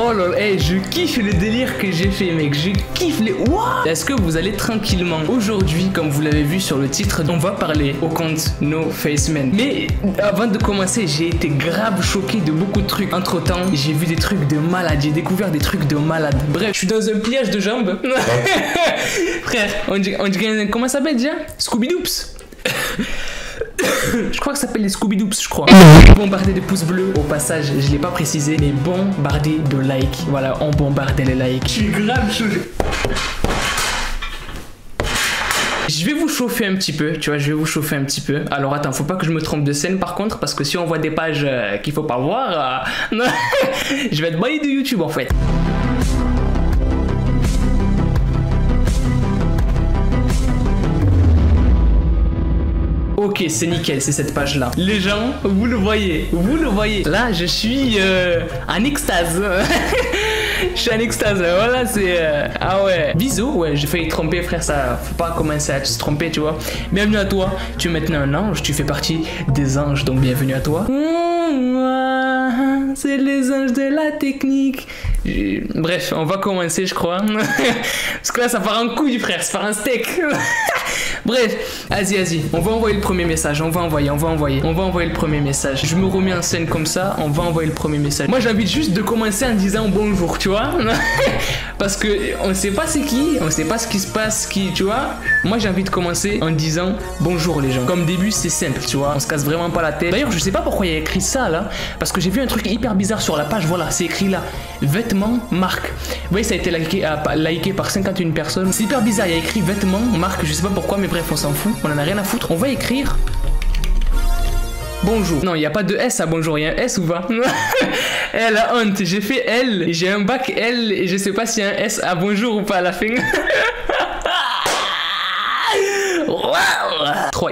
Oh là là, hey, je kiffe le délire que j'ai fait, mec. Je kiffe les... What? Est-ce que vous allez tranquillement? Aujourd'hui, comme vous l'avez vu sur le titre, on va parler au compte No Face Man. Mais avant de commencer, j'ai été grave choqué de beaucoup de trucs. Entre temps, j'ai vu des trucs de malade. J'ai découvert des trucs de malade. Bref, je suis dans un pliage de jambes. Frère, on dirait comment ça s'appelle déjà? Scooby-Doops. Je crois que ça s'appelle les Scooby-Doops, je crois. Bombarder de pouces bleus au passage, je l'ai pas précisé, mais bombarder de likes. Voilà, on bombardait les likes. Je suis grave chaud. Je vais vous chauffer un petit peu, tu vois, je vais vous chauffer un petit peu. Alors attends, faut pas que je me trompe de scène par contre, parce que si on voit des pages qu'il faut pas voir, je vais être banni de YouTube en fait. Ok, c'est nickel, c'est cette page-là. Les gens, vous le voyez. Là, je suis en extase. Je suis en extase, voilà, c'est... Ah ouais. Bisous, ouais, j'ai failli tromper, frère, ça... Faut pas commencer à se tromper, tu vois. Bienvenue à toi. Tu es maintenant un ange, tu fais partie des anges, donc bienvenue à toi. C'est les anges de la technique. Bref, on va commencer, je crois. Parce que là, ça part en couille, frère, ça part en steak. Bref, vas-y, on va envoyer le premier message, on va envoyer le premier message. Je me remets en scène comme ça, on va envoyer le premier message. Moi, j'ai envie juste de commencer en disant bonjour, tu vois. Parce que on sait pas c'est qui, on sait pas ce qui se passe, tu vois. Moi, j'ai envie de commencer en disant bonjour les gens. Comme début, c'est simple, tu vois, on se casse vraiment pas la tête. D'ailleurs, je sais pas pourquoi il y a écrit ça là, parce que j'ai vu un truc hyper bizarre sur la page, voilà, c'est écrit là, vêtements, marque. Vous voyez, ça a été liké par 51 personnes. C'est hyper bizarre, il y a écrit vêtements, marque, je sais pas pourquoi, mais bref, on s'en fout, on en a rien à foutre. On va écrire bonjour. Non, il n'y a pas de S à bonjour, il y a un S ou pas? Elle a honte, j'ai fait L, j'ai un bac L et je sais pas s'il y a un S à bonjour ou pas à la fin. Wow.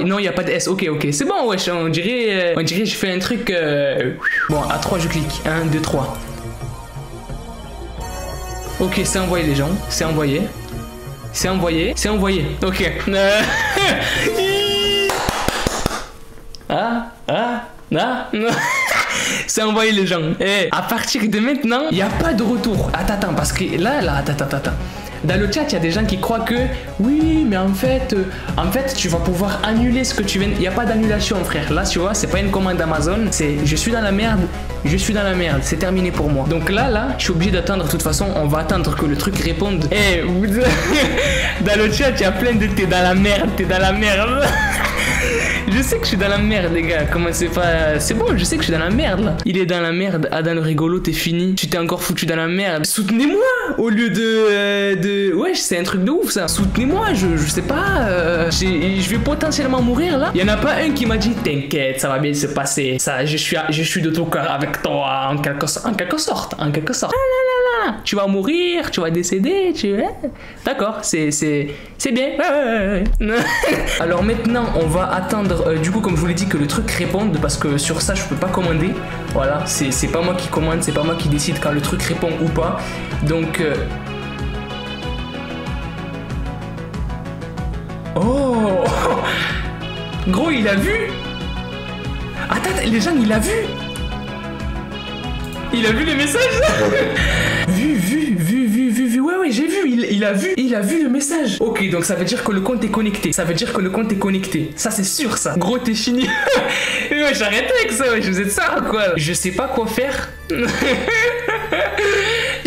Non, il n'y a pas de S, ok, c'est bon, wesh, on dirait je fais un truc... Bon, à 3 je clique, 1, 2, 3. Ok, c'est envoyé les gens, c'est envoyé. Ok. C'est envoyé les gens. Et à partir de maintenant, il n'y a pas de retour. Attends, parce que là, attends. Dans le chat, il y a des gens qui croient que oui, mais en fait, tu vas pouvoir annuler ce que tu viens. Il n'y a pas d'annulation, frère. Là, tu vois, c'est pas une commande Amazon. C'est je suis dans la merde. C'est terminé pour moi. Donc là, je suis obligé d'attendre. De toute façon, on va attendre que le truc réponde. Dans le chat, il y a plein de t'es dans la merde. Je sais que je suis dans la merde, les gars. Comment c'est pas... C'est bon, je sais que je suis dans la merde, là. Il est dans la merde. Adam le rigolo, t'es fini. Tu t'es encore foutu dans la merde. Soutenez-moi au lieu de... Ouais, c'est un truc de ouf, ça. Soutenez-moi, je sais pas. Je vais potentiellement mourir, là. Il y en a pas un qui m'a dit, t'inquiète, ça va bien se passer. Ça, je suis de tout cœur avec toi, en quelque sorte. Tu vas mourir, tu vas décéder, D'accord, c'est bien. Ouais. Alors maintenant, on va attendre, du coup, comme je vous l'ai dit, que le truc réponde, parce que sur ça, je peux pas commander. Voilà, c'est pas moi qui commande, c'est pas moi qui décide quand le truc répond ou pas. Donc... Oh. Gros, il a vu. Attends, les gens, il a vu. Il a vu les messages. Vu. Ouais, j'ai vu. Il a vu le message. Ok, donc ça veut dire que le compte est connecté. Ça, c'est sûr, ça. Gros, t'es fini. Ouais, j'arrête avec ça. Ouais, vous êtes ça, quoi. Je sais pas quoi faire.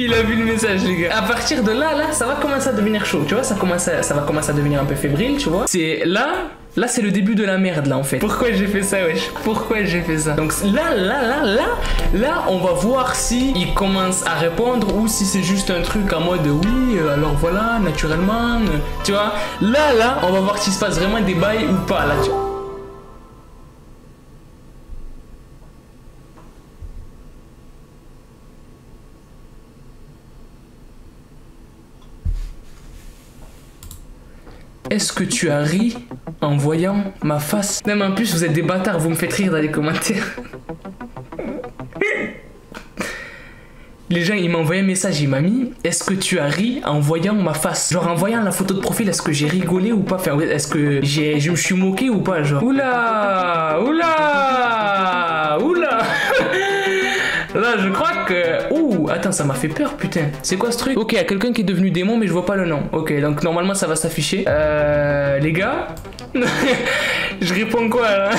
Il a vu le message, les gars. À partir de là, ça va commencer à devenir chaud. Tu vois, ça va commencer à devenir un peu fébrile, tu vois. C'est là... Là, c'est le début de la merde, là, en fait. Pourquoi j'ai fait ça, wesh? Donc là, on va voir si il commence à répondre ou si c'est juste un truc en mode oui, alors voilà, naturellement. Tu vois, là, on va voir s'il se passe vraiment des bails ou pas, là, tu vois. Est-ce que tu as ri en voyant ma face? Non mais en plus vous êtes des bâtards, vous me faites rire dans les commentaires. Les gens, il m'a envoyé un message, il m'a mis « Est-ce que tu as ri en voyant ma face ?» Genre en voyant la photo de profil, est-ce que j'ai rigolé ou pas? Enfin, est-ce que je me suis moqué ou pas? Genre, oula. Là, je crois que... Ouh, attends, ça m'a fait peur, putain. C'est quoi ce truc? Ok, il y a quelqu'un qui est devenu démon, mais je vois pas le nom. Ok, donc normalement, ça va s'afficher. Les gars je réponds quoi, là?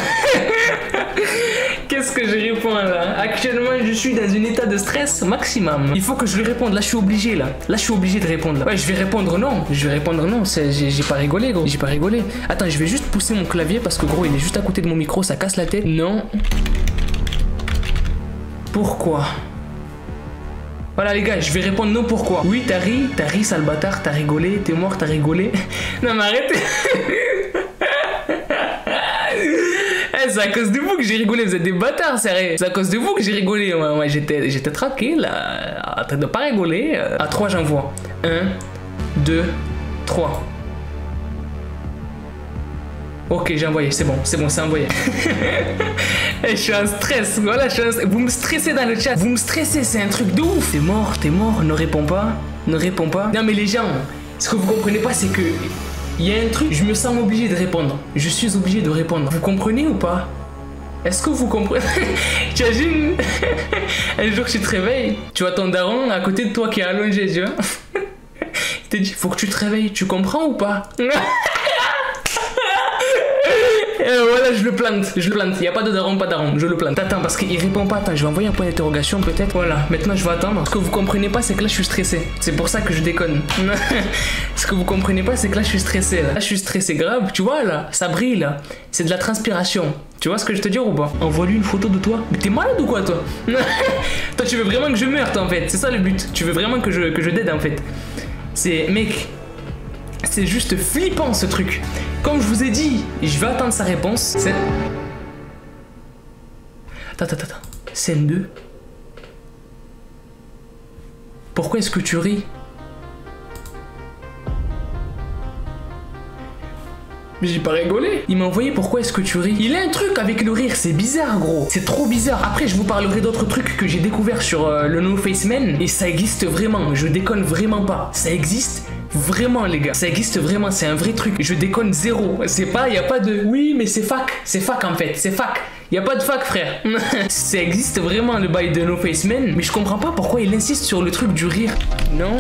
Qu'est-ce que je réponds, là? Actuellement, je suis dans un état de stress maximum. Il faut que je lui réponde. Là, je suis obligé, là. Là, je suis obligé de répondre, là. Ouais, je vais répondre non. Je vais répondre non. J'ai pas rigolé, gros. J'ai pas rigolé. Attends, je vais juste pousser mon clavier parce que, gros, il est juste à côté de mon micro. Ça casse la tête. Non. Pourquoi? Voilà les gars, je vais répondre non pourquoi. Oui, t'as ri, sale bâtard, t'as rigolé, t'es mort, t'as rigolé. Non mais arrêtez. C'est à cause de vous que j'ai rigolé, vous êtes des bâtards, sérieux. C'est à cause de vous que j'ai rigolé. Moi j'étais tranquille, en train de pas rigoler. À 3 j'envoie. 1, 2, 3. Ok, j'ai envoyé, c'est bon, c'est envoyé. Je suis en stress, voilà, vous me stressez dans le chat, vous me stressez, c'est un truc de ouf. T'es mort, ne réponds pas. Non mais les gens, ce que vous comprenez pas, c'est que il y a un truc, je me sens obligé de répondre. Je suis obligé de répondre. Vous comprenez ou pas? Est-ce que vous comprenez? T'imagines? Un jour tu te réveilles, tu vois ton daron à côté de toi qui est allongé, tu vois. Il te dit, faut que tu te réveilles, tu comprends ou pas? Voilà, je le plante, il n'y a pas de daron, je le plante. Attends, parce qu'il répond pas, attends, je vais envoyer un point d'interrogation peut-être. Voilà, maintenant je vais attendre. Ce que vous comprenez pas, c'est que là je suis stressé. C'est pour ça que je déconne. Ce que vous comprenez pas, c'est que là je suis stressé. Là je suis stressé grave, tu vois là, ça brille là. C'est de la transpiration. Tu vois ce que je te dis ou pas? Envoie-lui une photo de toi. Mais t'es malade ou quoi toi? Toi tu veux vraiment que je meure toi en fait, c'est ça le but. Tu veux vraiment que je dead en fait. C'est, mec, c'est juste flippant ce truc. Comme je vous ai dit, je vais attendre sa réponse. Attends. Scène 2. Pourquoi est-ce que tu ris? Mais j'ai pas rigolé. Il m'a envoyé pourquoi est-ce que tu ris. Il a un truc avec le rire, c'est bizarre gros. C'est trop bizarre. Après je vous parlerai d'autres trucs que j'ai découvert sur le No Face Man. Et ça existe vraiment, je déconne vraiment pas. Ça existe vraiment les gars. Ça existe vraiment, c'est un vrai truc. Je déconne zéro. C'est pas, y a pas de... Oui mais c'est fac. C'est fac en fait, c'est fac. Y a pas de fac frère. Ça existe vraiment le bail de No Face Man. Mais je comprends pas pourquoi il insiste sur le truc du rire. Non.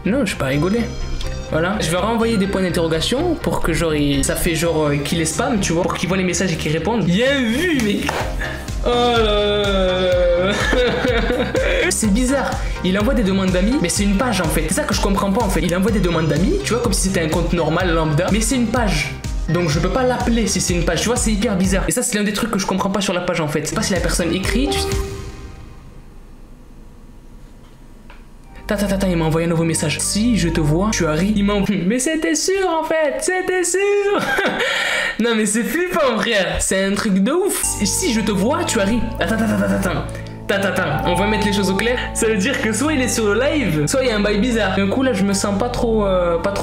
Non, je suis pas rigolé. Voilà, je vais renvoyer des points d'interrogation pour que genre ça fait genre qu'il est spam, tu vois, pour qu'il voit les messages et qu'il réponde. Bien vu, mec. Oh là là. C'est bizarre. Il envoie des demandes d'amis, mais c'est une page en fait. C'est ça que je comprends pas en fait. Il envoie des demandes d'amis, tu vois, comme si c'était un compte normal lambda, mais c'est une page. Donc je peux pas l'appeler si c'est une page, tu vois, c'est hyper bizarre. Et ça c'est l'un des trucs que je comprends pas sur la page en fait. C'est pas si la personne écrit, tu... Tata, il m'a envoyé un nouveau message. Si je te vois, tu as ri. Il m'a envoyé. Mais c'était sûr en fait, c'était sûr. Non mais c'est flippant frère, c'est un truc de ouf. Si je te vois, tu as ri. Attends. On va mettre les choses au clair. Ça veut dire que soit il est sur le live, soit il y a un bail bizarre. D'un coup là, je me sens pas trop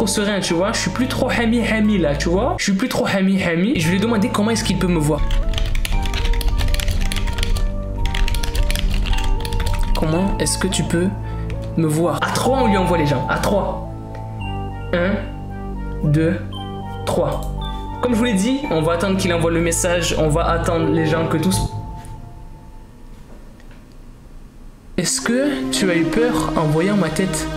serein, tu vois. Je suis plus trop hami là, tu vois. Je suis plus trop hami. Et je lui ai demandé comment est-ce qu'il peut me voir. Comment est-ce que tu peux me voir? À 3 on lui envoie les gens, à 3. 1, 2, 3. Comme je vous l'ai dit, on va attendre qu'il envoie le message, on va attendre les gens que tous... Est-ce que tu as eu peur en voyant ma tête?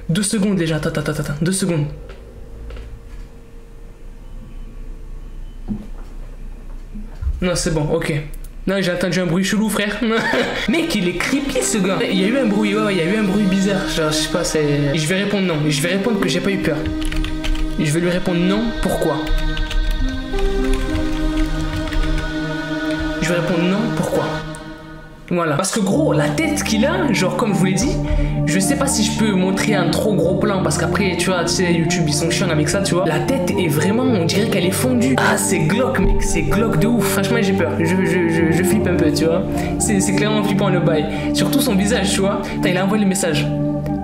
Deux secondes déjà, attends, 2 secondes. Non c'est bon, ok. Non, j'ai entendu un bruit chelou, frère. Mec, il est creepy, ce gars. Il y a eu un bruit, ouais, il y a eu un bruit bizarre. Genre, je sais pas, c'est... Je vais répondre non. Je vais répondre que j'ai pas eu peur. Je vais lui répondre non, pourquoi? Je vais répondre non, pourquoi? Voilà. Parce que gros, la tête qu'il a, genre comme je vous l'ai dit, je sais pas si je peux montrer un trop gros plan parce qu'après, tu vois, tu sais, YouTube, ils sont chiants avec ça, tu vois. La tête est vraiment, on dirait qu'elle est fondue. Ah, c'est glauque, mec, c'est glauque de ouf. Franchement, j'ai peur. Je flippe un peu, tu vois. C'est clairement flippant le bail. Surtout son visage, tu vois. Putain, il a envoyé le message.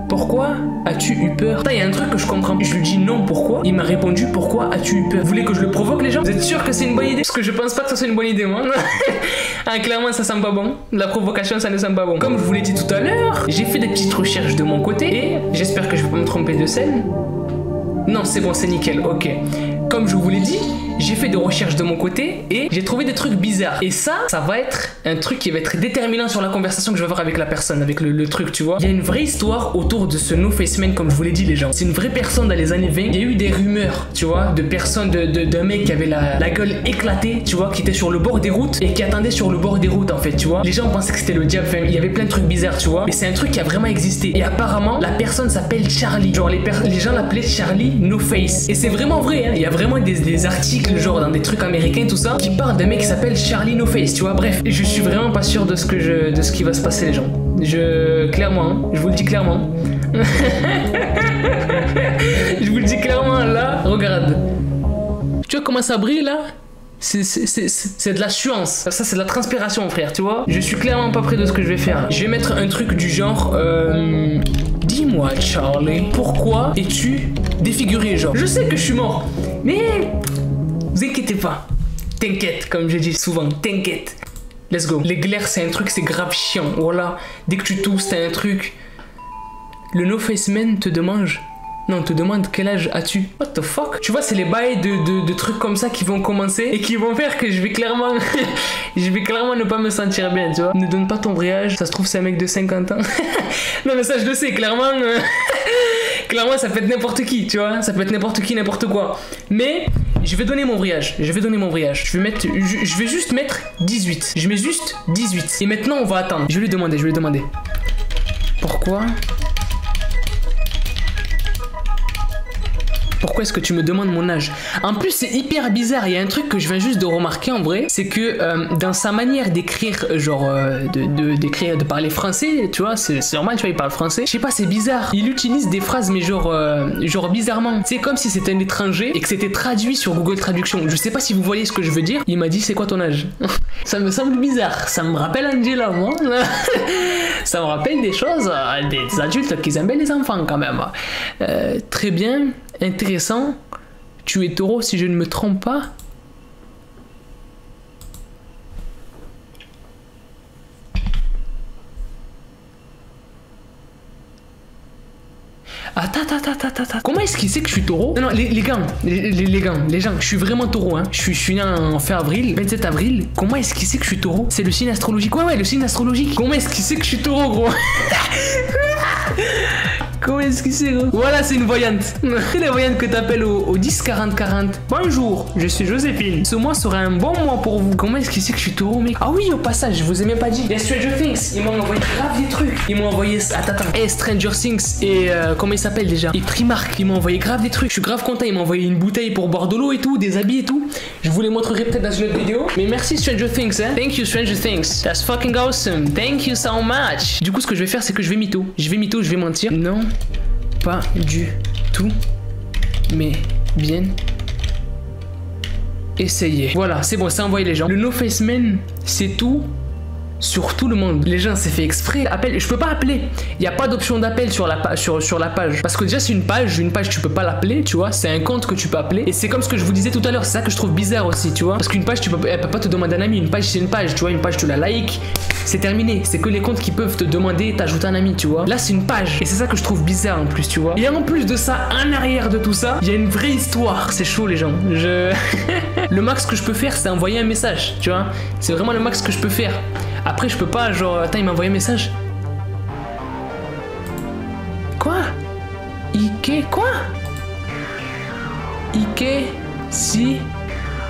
Pourquoi as-tu eu peur? Putain, il y a un truc que je comprends. Je lui dis non, pourquoi? Il m'a répondu, pourquoi as-tu eu peur? Vous voulez que je le provoque, les gens? Vous êtes sûr que c'est une bonne idée? Parce que je pense pas que ça soit une bonne idée, moi. Ah, clairement, ça sent pas bon. La provocation, ça ne sent pas bon. Comme je vous l'ai dit tout à l'heure, j'ai fait des petites recherches de mon côté et j'espère que je vais pas me tromper de scène. Non, c'est bon, c'est nickel, ok. Comme je vous l'ai dit, j'ai fait des recherches de mon côté et j'ai trouvé des trucs bizarres. Et ça va être un truc qui va être déterminant sur la conversation que je vais avoir avec la personne, avec le truc, tu vois. Il y a une vraie histoire autour de ce No Face Man, comme je vous l'ai dit, les gens. C'est une vraie personne dans les années 20. Il y a eu des rumeurs, tu vois, de personnes, d'un mec qui avait la gueule éclatée, tu vois, qui était sur le bord des routes et qui attendait sur le bord des routes, en fait, tu vois. Les gens pensaient que c'était le diable, enfin, il y avait plein de trucs bizarres, tu vois. Mais c'est un truc qui a vraiment existé. Et apparemment, la personne s'appelle Charlie. Genre, les gens l'appelaient Charlie No Face. Et c'est vraiment vrai, hein. Il y a vraiment des articles, genre, dans des trucs américains, tout ça, qui parlent d'un mec qui s'appelle Charlie No Face, tu vois. Bref, je suis vraiment pas sûr de ce qui va se passer, les gens. Clairement, hein, je vous le dis clairement. Je vous le dis clairement, là, regarde. Tu vois comment ça brille, là? C'est de la suance. Ça, c'est de la transpiration, frère, tu vois. Je suis clairement pas près de ce que je vais faire. Je vais mettre un truc du genre... Dis-moi, Charlie, pourquoi es-tu défiguré, genre? Je sais que je suis mort, mais... Vous inquiétez pas. T'inquiète, comme je dis souvent, t'inquiète. Let's go. Les glaires, c'est un truc, c'est grave chiant. Voilà. Dès que tu tousses, t'as un truc. Le No Face Man te demande... Non, te demande quel âge as-tu? What the fuck? Tu vois, c'est les bails de trucs comme ça qui vont commencer et qui vont faire que je vais clairement... je vais clairement ne pas me sentir bien, tu vois. Ne donne pas ton vrai âge. Ça se trouve, c'est un mec de 50 ans. Non, mais ça, je le sais, clairement... Clairement, ça peut être n'importe qui, tu vois. Ça peut être n'importe qui, n'importe quoi. Mais... Je vais donner mon vrai âge. Je vais donner mon vrai âge. Je vais juste mettre 18. Je mets juste 18. Et maintenant, on va attendre. Je vais lui demander. Pourquoi est-ce que tu me demandes mon âge? En plus, c'est hyper bizarre. Il y a un truc que je viens juste de remarquer en vrai, c'est que dans sa manière d'écrire, genre de parler français, tu vois, c'est normal, tu vois, il parle français. Je sais pas, c'est bizarre. Il utilise des phrases, mais genre bizarrement. C'est comme si c'était un étranger et que c'était traduit sur Google Traduction. Je sais pas si vous voyez ce que je veux dire. Il m'a dit, c'est quoi ton âge? Ça me semble bizarre. Ça me rappelle Angela, moi. Ça me rappelle des choses, des adultes qui aiment bien les enfants quand même. Très bien. Intéressant, tu es taureau si je ne me trompe pas. Attends. Comment est-ce qu'il sait que je suis taureau? Non, les gens, je suis vraiment taureau, hein. Je suis né en fin avril, 27 avril. Comment est-ce qu'il sait que je suis taureau? C'est le signe astrologique. Ouais, le signe astrologique. Comment est-ce qu'il sait que je suis taureau, gros? Comment est-ce qu'il sait, gros? Voilà, c'est une voyante. C'est la voyante que t'appelles au 10 40 40. Bonjour, je suis Joséphine. Ce mois sera un bon mois pour vous. Comment est-ce qu'il sait que je suis taureau, mec? Ah oui, au passage, je vous ai même pas dit. Il y a Stranger Things. Ils m'ont envoyé grave des trucs. Ils m'ont envoyé... Attends. Hey, Stranger Things et... comment il s'appelle déjà? Et Primark. Ils m'ont envoyé grave des trucs. Je suis grave content. Ils m'ont envoyé une bouteille pour boire de l'eau et tout, des habits et tout. Je vous les montrerai peut-être dans une autre vidéo. Mais merci Stranger Things, hein. Thank you Stranger Things. That's fucking awesome. Thank you so much. Du coup, ce que je vais faire, c'est que je vais mytho. Je vais mentir. Non. Pas du tout, mais bien essayé. Voilà, c'est bon, c'est envoyé les gens. Le No Face Man, c'est tout sur tout le monde. Les gens, c'est fait exprès. Appel, je peux pas appeler. Il n'y a pas d'option d'appel sur la page. Parce que déjà, c'est une page tu peux pas l'appeler, tu vois. C'est un compte que tu peux appeler. Et c'est comme ce que je vous disais tout à l'heure. C'est ça que je trouve bizarre aussi, tu vois. Parce qu'une page, elle peut pas te demander un ami. Une page, c'est une page, tu vois. Une page, tu la like. C'est terminé. C'est que les comptes qui peuvent te demander t'ajouter un ami, tu vois. Là, c'est une page. Et c'est ça que je trouve bizarre en plus, tu vois. Et en plus de ça, en arrière de tout ça, il y a une vraie histoire. C'est chaud, les gens. Le max que je peux faire, c'est envoyer un message, tu vois. C'est vraiment le max que je peux faire. Après, je peux pas, genre... Attends, il m'a envoyé un message. Quoi? Quoi? Si...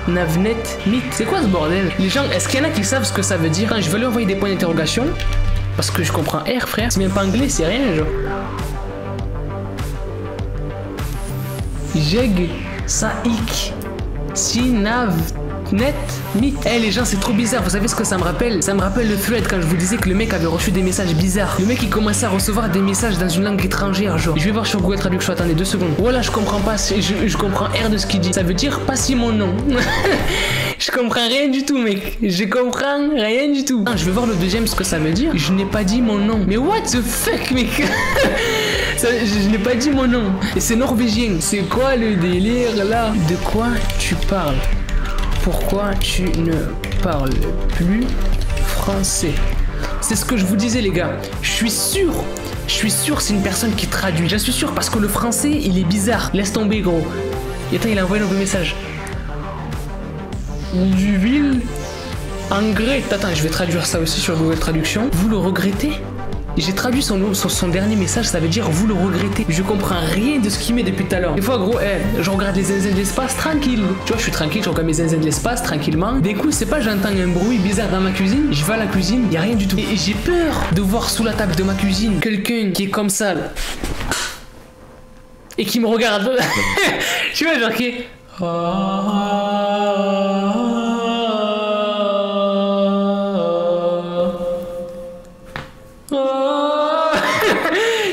Navnet Meet. C'est quoi ce bordel? Les gens, est-ce qu'il y en a qui savent ce que ça veut dire? Enfin, je vais lui envoyer des points d'interrogation. Parce que je comprends R, frère. C'est même pas anglais, c'est rien, genre. Jeg... Saik... Si... Net, Meet. Eh les gens, c'est trop bizarre. Vous savez ce que ça me rappelle? Ça me rappelle le thread quand je vous disais que le mec avait reçu des messages bizarres. Le mec il commençait à recevoir des messages dans une langue étrangère, genre. Je vais voir sur Google Traduction. Attendez 2 secondes. Voilà, je comprends pas. Je comprends R de ce qu'il dit. Ça veut dire pas si mon nom. Je comprends rien du tout, mec. Je comprends rien du tout. Je vais voir le deuxième ce que ça veut dire. Je n'ai pas dit mon nom. Mais what the fuck, mec? Je n'ai pas dit mon nom. Et c'est norvégien. C'est quoi le délire là? De quoi tu parles? Pourquoi tu ne parles plus français? C'est ce que je vous disais les gars. Je suis sûr c'est une personne qui traduit. J'en suis sûr parce que le français il est bizarre. Laisse tomber gros. Et attends, il a envoyé un nouveau message. Du vil engrais. Attends, je vais traduire ça aussi sur Google Traduction. Vous le regrettez? J'ai traduit son dernier message, ça veut dire vous le regrettez. Je comprends rien de ce qu'il met depuis tout à l'heure. Des fois, gros, je regarde les zinzins de l'espace tranquille. Tu vois, je suis tranquille, je regarde mes zinzins de l'espace tranquillement. Des coups, c'est pas j'entends un bruit bizarre dans ma cuisine. Je vais à la cuisine, y a rien du tout. Et j'ai peur de voir sous la table de ma cuisine quelqu'un qui est comme ça là. Et qui me regarde. Tu vois, genre qui est...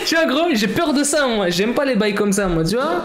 Tu vois gros, j'ai peur de ça moi, j'aime pas les bails comme ça moi, tu vois.